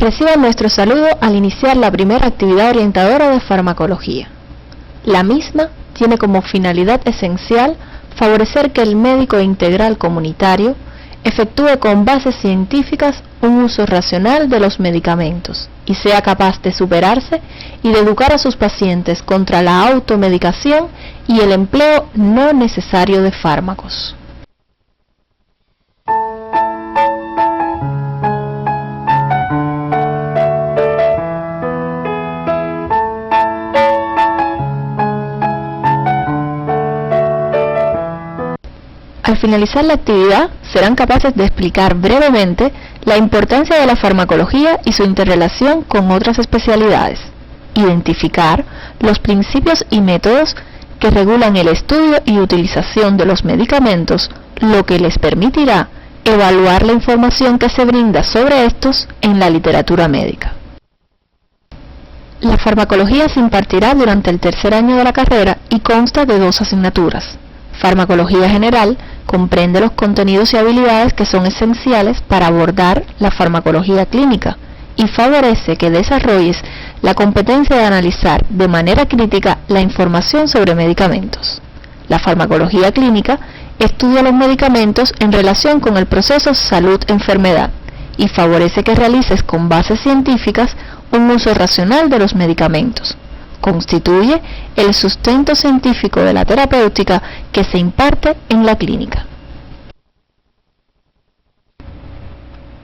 Reciban nuestro saludo al iniciar la primera actividad orientadora de farmacología. La misma tiene como finalidad esencial favorecer que el médico integral comunitario efectúe con bases científicas un uso racional de los medicamentos y sea capaz de superarse y de educar a sus pacientes contra la automedicación y el empleo no necesario de fármacos. Al finalizar la actividad, serán capaces de explicar brevemente la importancia de la farmacología y su interrelación con otras especialidades, identificar los principios y métodos que regulan el estudio y utilización de los medicamentos, lo que les permitirá evaluar la información que se brinda sobre estos en la literatura médica. La farmacología se impartirá durante el tercer año de la carrera y consta de 2 asignaturas. Farmacología general comprende los contenidos y habilidades que son esenciales para abordar la farmacología clínica y favorece que desarrolles la competencia de analizar de manera crítica la información sobre medicamentos. La farmacología clínica estudia los medicamentos en relación con el proceso salud-enfermedad y favorece que realices con bases científicas un uso racional de los medicamentos. Constituye el sustento científico de la terapéutica que se imparte en la clínica.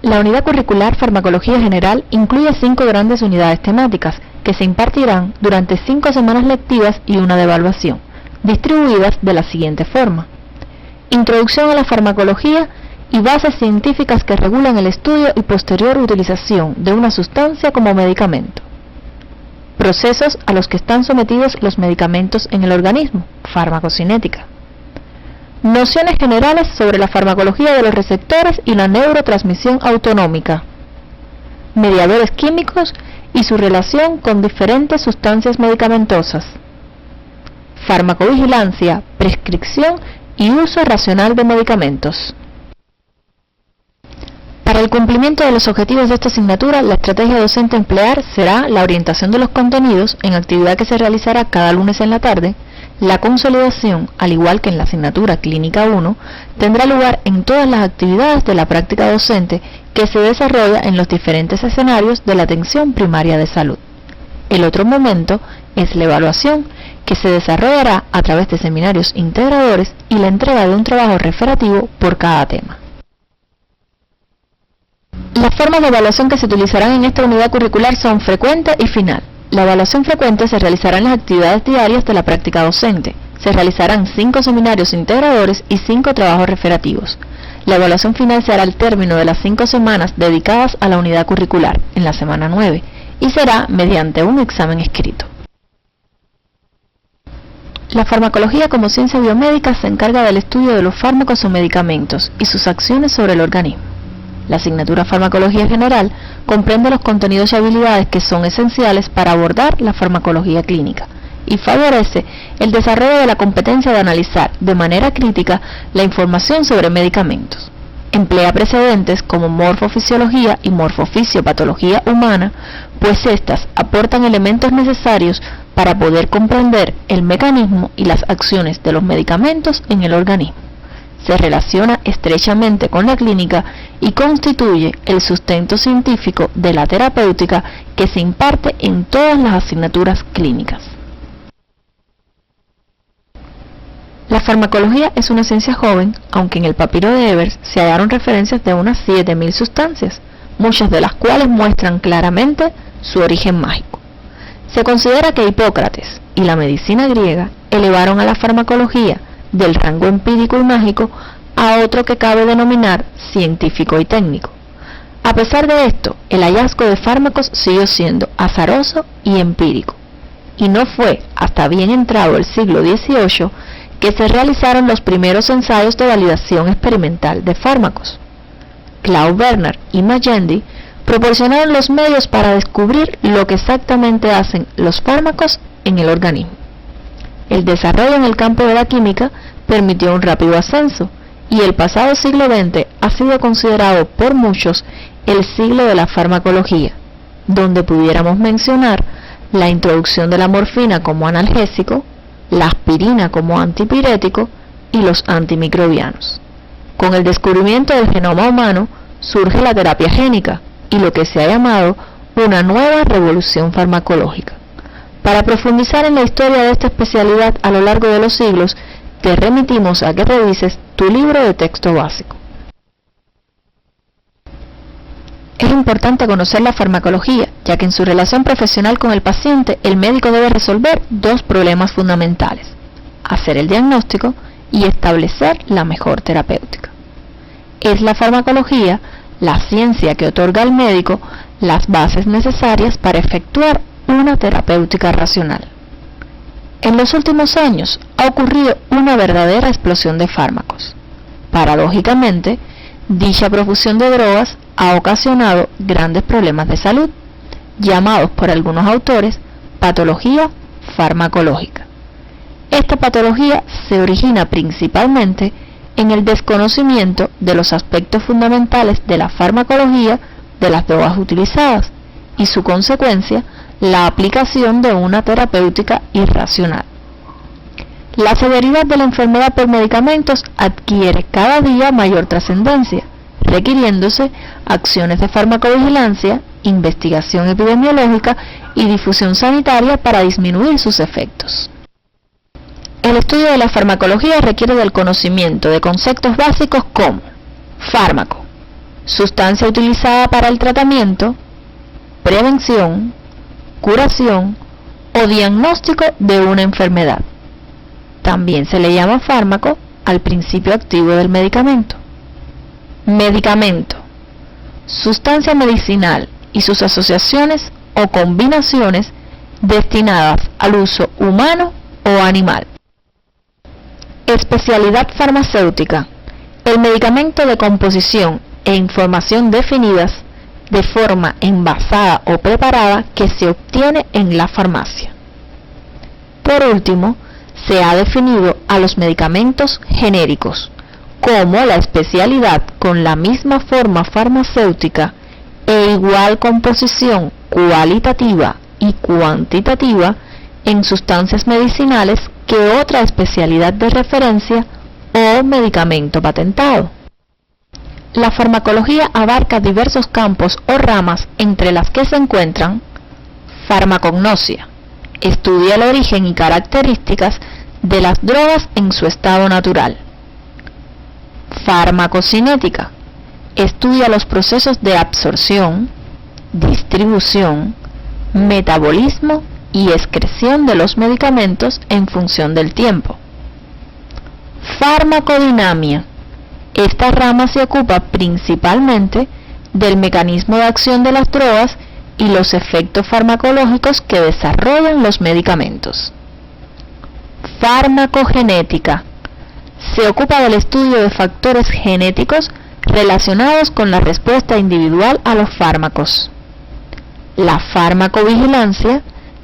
La unidad curricular Farmacología General incluye 5 grandes unidades temáticas que se impartirán durante 5 semanas lectivas y una de evaluación, distribuidas de la siguiente forma: Introducción a la farmacología y bases científicas que regulan el estudio y posterior utilización de una sustancia como medicamento. Procesos a los que están sometidos los medicamentos en el organismo, farmacocinética. Nociones generales sobre la farmacología de los receptores y la neurotransmisión autonómica. Mediadores químicos y su relación con diferentes sustancias medicamentosas. Farmacovigilancia, prescripción y uso racional de medicamentos. Para el cumplimiento de los objetivos de esta asignatura, la estrategia docente a emplear será la orientación de los contenidos en actividad que se realizará cada lunes en la tarde. La consolidación, al igual que en la asignatura Clínica 1, tendrá lugar en todas las actividades de la práctica docente que se desarrolla en los diferentes escenarios de la atención primaria de salud. El otro momento es la evaluación, que se desarrollará a través de seminarios integradores y la entrega de un trabajo referativo por cada tema. Las formas de evaluación que se utilizarán en esta unidad curricular son frecuente y final. La evaluación frecuente se realizará en las actividades diarias de la práctica docente. Se realizarán 5 seminarios integradores y 5 trabajos referativos. La evaluación final se hará al término de las 5 semanas dedicadas a la unidad curricular, en la semana 9, y será mediante un examen escrito. La farmacología como ciencia biomédica se encarga del estudio de los fármacos o medicamentos y sus acciones sobre el organismo. La asignatura Farmacología General comprende los contenidos y habilidades que son esenciales para abordar la farmacología clínica y favorece el desarrollo de la competencia de analizar de manera crítica la información sobre medicamentos. Emplea precedentes como morfofisiología y morfofisiopatología humana, pues estas aportan elementos necesarios para poder comprender el mecanismo y las acciones de los medicamentos en el organismo. Se relaciona estrechamente con la clínica y constituye el sustento científico de la terapéutica que se imparte en todas las asignaturas clínicas. La farmacología es una ciencia joven, aunque en el papiro de Ebers se hallaron referencias de unas 7.000 sustancias, muchas de las cuales muestran claramente su origen mágico. Se considera que Hipócrates y la medicina griega elevaron a la farmacología del rango empírico y mágico a otro que cabe denominar científico y técnico. A pesar de esto, el hallazgo de fármacos siguió siendo azaroso y empírico, y no fue hasta bien entrado el siglo XVIII que se realizaron los primeros ensayos de validación experimental de fármacos. Claude Bernard y Magendie proporcionaron los medios para descubrir lo que exactamente hacen los fármacos en el organismo. El desarrollo en el campo de la química permitió un rápido ascenso, y el pasado siglo XX ha sido considerado por muchos el siglo de la farmacología, donde pudiéramos mencionar la introducción de la morfina como analgésico, la aspirina como antipirético y los antimicrobianos. Con el descubrimiento del genoma humano surge la terapia génica y lo que se ha llamado una nueva revolución farmacológica. Para profundizar en la historia de esta especialidad a lo largo de los siglos, te remitimos a que revises tu libro de texto básico. Es importante conocer la farmacología, ya que en su relación profesional con el paciente, el médico debe resolver dos problemas fundamentales: hacer el diagnóstico y establecer la mejor terapéutica. Es la farmacología la ciencia que otorga al médico las bases necesarias para efectuar una terapéutica racional. En los últimos años ha ocurrido una verdadera explosión de fármacos. Paradójicamente, dicha profusión de drogas ha ocasionado grandes problemas de salud, llamados por algunos autores patología farmacológica. Esta patología se origina principalmente en el desconocimiento de los aspectos fundamentales de la farmacología de las drogas utilizadas y su consecuencia, la aplicación de una terapéutica irracional. La severidad de la enfermedad por medicamentos adquiere cada día mayor trascendencia, requiriéndose acciones de farmacovigilancia, investigación epidemiológica y difusión sanitaria para disminuir sus efectos. El estudio de la farmacología requiere del conocimiento de conceptos básicos como fármaco, sustancia utilizada para el tratamiento, prevención, curación o diagnóstico de una enfermedad. También se le llama fármaco al principio activo del medicamento. Medicamento, sustancia medicinal y sus asociaciones o combinaciones destinadas al uso humano o animal. Especialidad farmacéutica, el medicamento de composición e información definidas de forma envasada o preparada que se obtiene en la farmacia. Por último, se ha definido a los medicamentos genéricos como la especialidad con la misma forma farmacéutica e igual composición cualitativa y cuantitativa en sustancias medicinales que otra especialidad de referencia o medicamento patentado. La farmacología abarca diversos campos o ramas, entre las que se encuentran farmacognosia, estudia el origen y características de las drogas en su estado natural. Farmacocinética, estudia los procesos de absorción, distribución, metabolismo y excreción de los medicamentos en función del tiempo. Farmacodinamia, esta rama se ocupa principalmente del mecanismo de acción de las drogas y los efectos farmacológicos que desarrollan los medicamentos. Farmacogenética, se ocupa del estudio de factores genéticos relacionados con la respuesta individual a los fármacos. La farmacovigilancia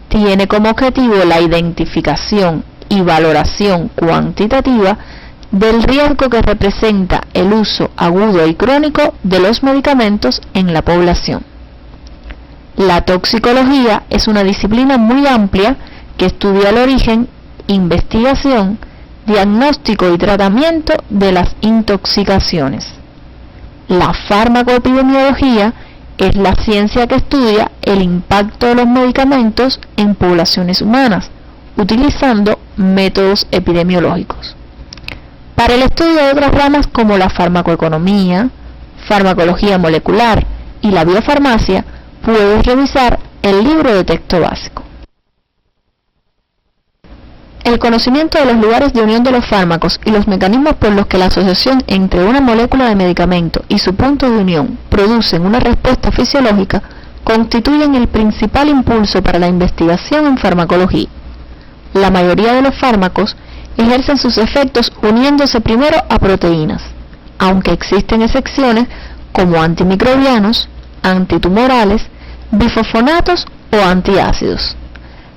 tiene como objetivo la identificación y valoración cuantitativa del riesgo que representa el uso agudo y crónico de los medicamentos en la población. La toxicología es una disciplina muy amplia que estudia el origen, investigación, diagnóstico y tratamiento de las intoxicaciones. La farmacoepidemiología es la ciencia que estudia el impacto de los medicamentos en poblaciones humanas, utilizando métodos epidemiológicos. Para el estudio de otras ramas como la farmacoeconomía, farmacología molecular y la biofarmacia, puedes revisar el libro de texto básico. El conocimiento de los lugares de unión de los fármacos y los mecanismos por los que la asociación entre una molécula de medicamento y su punto de unión producen una respuesta fisiológica constituyen el principal impulso para la investigación en farmacología. La mayoría de los fármacos ejercen sus efectos uniéndose primero a proteínas, aunque existen excepciones como antimicrobianos, antitumorales, bifosfonatos o antiácidos.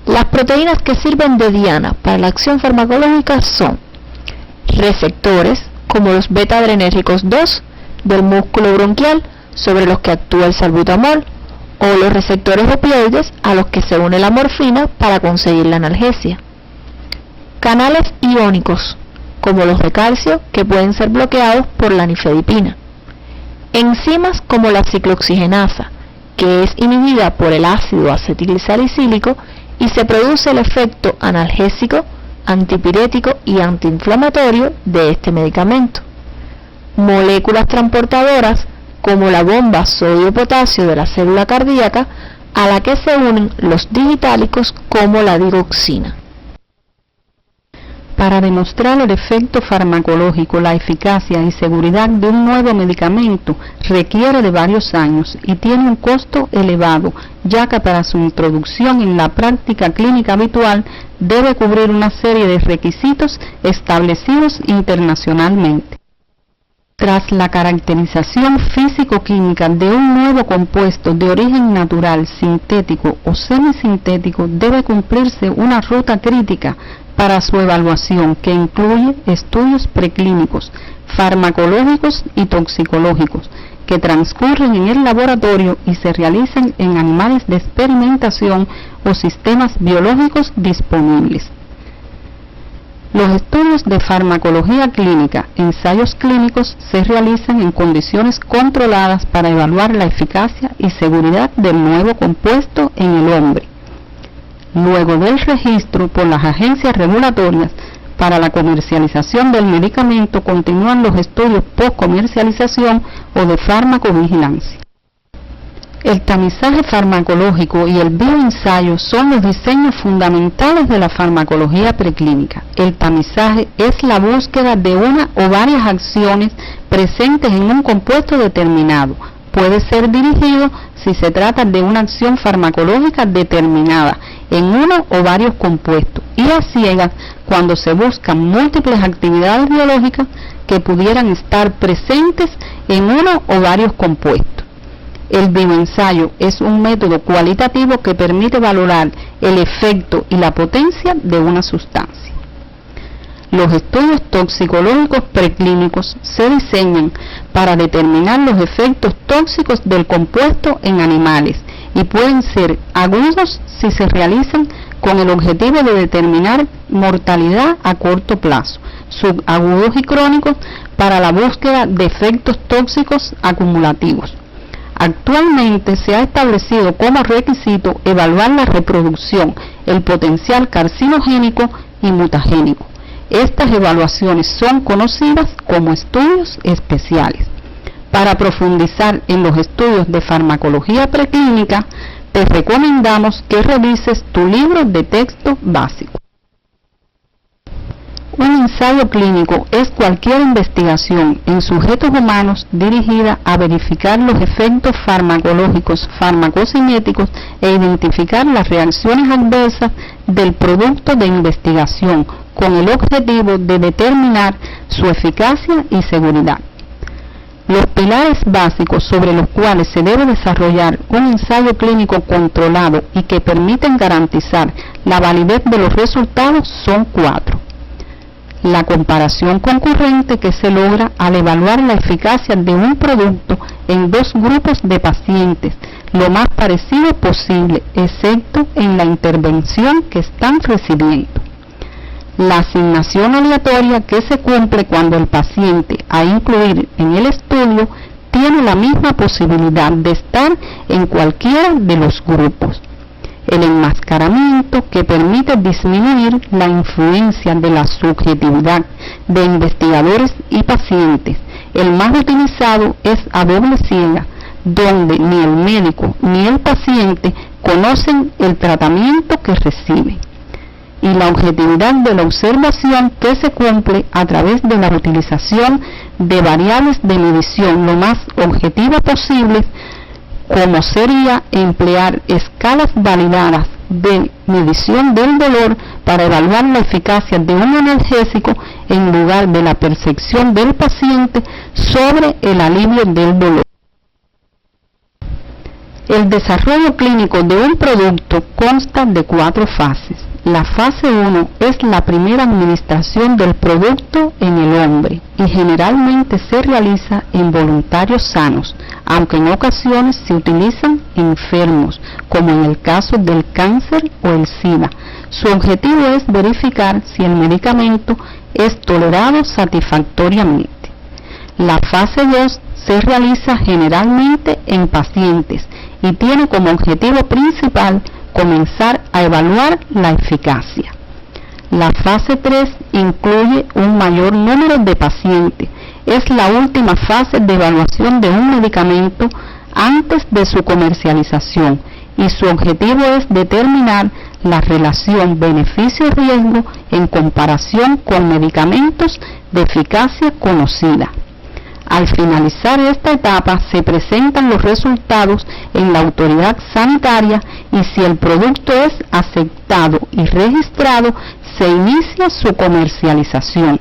Las proteínas que sirven de diana para la acción farmacológica son receptores, como los beta-adrenérgicos 2 del músculo bronquial sobre los que actúa el salbutamol, o los receptores opioides a los que se une la morfina para conseguir la analgesia. Canales iónicos, como los de calcio, que pueden ser bloqueados por la nifedipina. Enzimas como la ciclooxigenasa, que es inhibida por el ácido acetilsalicílico y se produce el efecto analgésico, antipirético y antiinflamatorio de este medicamento. Moléculas transportadoras como la bomba sodio-potasio de la célula cardíaca, a la que se unen los digitálicos como la digoxina. Para demostrar el efecto farmacológico, la eficacia y seguridad de un nuevo medicamento requiere de varios años y tiene un costo elevado, ya que para su introducción en la práctica clínica habitual debe cubrir una serie de requisitos establecidos internacionalmente. Tras la caracterización físico-química de un nuevo compuesto de origen natural, sintético o semisintético, debe cumplirse una ruta crítica para su evaluación, que incluye estudios preclínicos, farmacológicos y toxicológicos, que transcurren en el laboratorio y se realizan en animales de experimentación o sistemas biológicos disponibles. Los estudios de farmacología clínica, ensayos clínicos, se realizan en condiciones controladas para evaluar la eficacia y seguridad del nuevo compuesto en el hombre. Luego del registro por las agencias regulatorias para la comercialización del medicamento, continúan los estudios post-comercialización o de farmacovigilancia. El tamizaje farmacológico y el bioensayo son los diseños fundamentales de la farmacología preclínica. El tamizaje es la búsqueda de una o varias acciones presentes en un compuesto determinado. Puede ser dirigido si se trata de una acción farmacológica determinada en uno o varios compuestos, y a ciegas cuando se buscan múltiples actividades biológicas que pudieran estar presentes en uno o varios compuestos. El bioensayo es un método cualitativo que permite valorar el efecto y la potencia de una sustancia. Los estudios toxicológicos preclínicos se diseñan para determinar los efectos tóxicos del compuesto en animales y pueden ser agudos si se realizan con el objetivo de determinar mortalidad a corto plazo, subagudos y crónicos para la búsqueda de efectos tóxicos acumulativos. Actualmente se ha establecido como requisito evaluar la reproducción, el potencial carcinogénico y mutagénico. Estas evaluaciones son conocidas como estudios especiales. Para profundizar en los estudios de farmacología preclínica, te recomendamos que revises tu libro de texto básico. Un ensayo clínico es cualquier investigación en sujetos humanos dirigida a verificar los efectos farmacológicos, farmacocinéticos e identificar las reacciones adversas del producto de investigación con el objetivo de determinar su eficacia y seguridad. Los pilares básicos sobre los cuales se debe desarrollar un ensayo clínico controlado y que permiten garantizar la validez de los resultados son 4. La comparación concurrente, que se logra al evaluar la eficacia de un producto en 2 grupos de pacientes lo más parecido posible, excepto en la intervención que están recibiendo. La asignación aleatoria, que se cumple cuando el paciente a incluir en el estudio tiene la misma posibilidad de estar en cualquiera de los grupos. El enmascaramiento, que permite disminuir la influencia de la subjetividad de investigadores y pacientes. El más utilizado es a doble ciega, donde ni el médico ni el paciente conocen el tratamiento que reciben. Y la objetividad de la observación, que se cumple a través de la utilización de variables de medición lo más objetiva posible, como sería emplear escalas validadas de medición del dolor para evaluar la eficacia de un analgésico en lugar de la percepción del paciente sobre el alivio del dolor. El desarrollo clínico de un producto consta de 4 fases. La fase 1 es la primera administración del producto en el hombre y generalmente se realiza en voluntarios sanos, aunque en ocasiones se utilizan en enfermos, como en el caso del cáncer o el SIDA. Su objetivo es verificar si el medicamento es tolerado satisfactoriamente. La fase 2 se realiza generalmente en pacientes y tiene como objetivo principal comenzar a evaluar la eficacia. La fase 3 incluye un mayor número de pacientes. Es la última fase de evaluación de un medicamento antes de su comercialización y su objetivo es determinar la relación beneficio-riesgo en comparación con medicamentos de eficacia conocida. Al finalizar esta etapa se presentan los resultados en la autoridad sanitaria y si el producto es aceptado y registrado, se inicia su comercialización.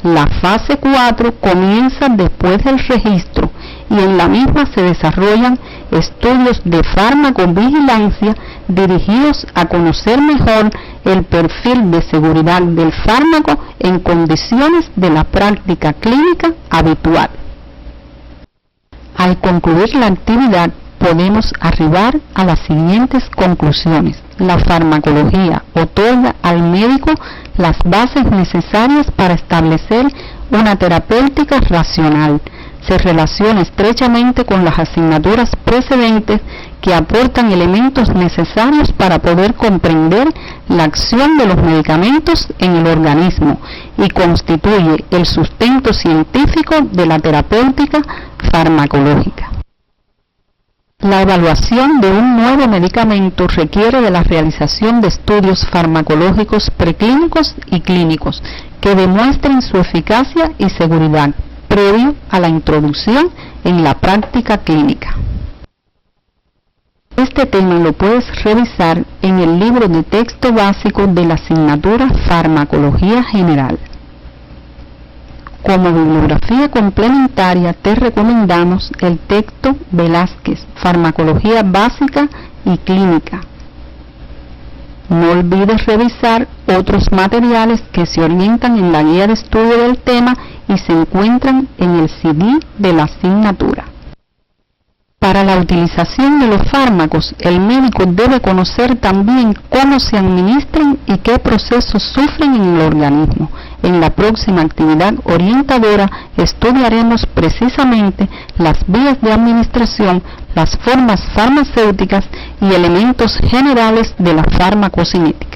La fase 4 comienza después del registro y en la misma se desarrollan estudios de farmacovigilancia dirigidos a conocer mejor el perfil de seguridad del fármaco en condiciones de la práctica clínica habitual. Al concluir la actividad, podemos arribar a las siguientes conclusiones. La farmacología otorga al médico las bases necesarias para establecer una terapéutica racional. Se relaciona estrechamente con las asignaturas precedentes que aportan elementos necesarios para poder comprender la acción de los medicamentos en el organismo y constituye el sustento científico de la terapéutica farmacológica. La evaluación de un nuevo medicamento requiere de la realización de estudios farmacológicos preclínicos y clínicos que demuestren su eficacia y seguridad previo a la introducción en la práctica clínica. Este tema lo puedes revisar en el libro de texto básico de la asignatura Farmacología General. Como bibliografía complementaria te recomendamos el texto Velázquez, Farmacología Básica y Clínica. No olvides revisar otros materiales que se orientan en la guía de estudio del tema y se encuentran en el CD de la asignatura. Para la utilización de los fármacos, el médico debe conocer también cómo se administran y qué procesos sufren en el organismo. En la próxima actividad orientadora estudiaremos precisamente las vías de administración, las formas farmacéuticas y elementos generales de la farmacocinética.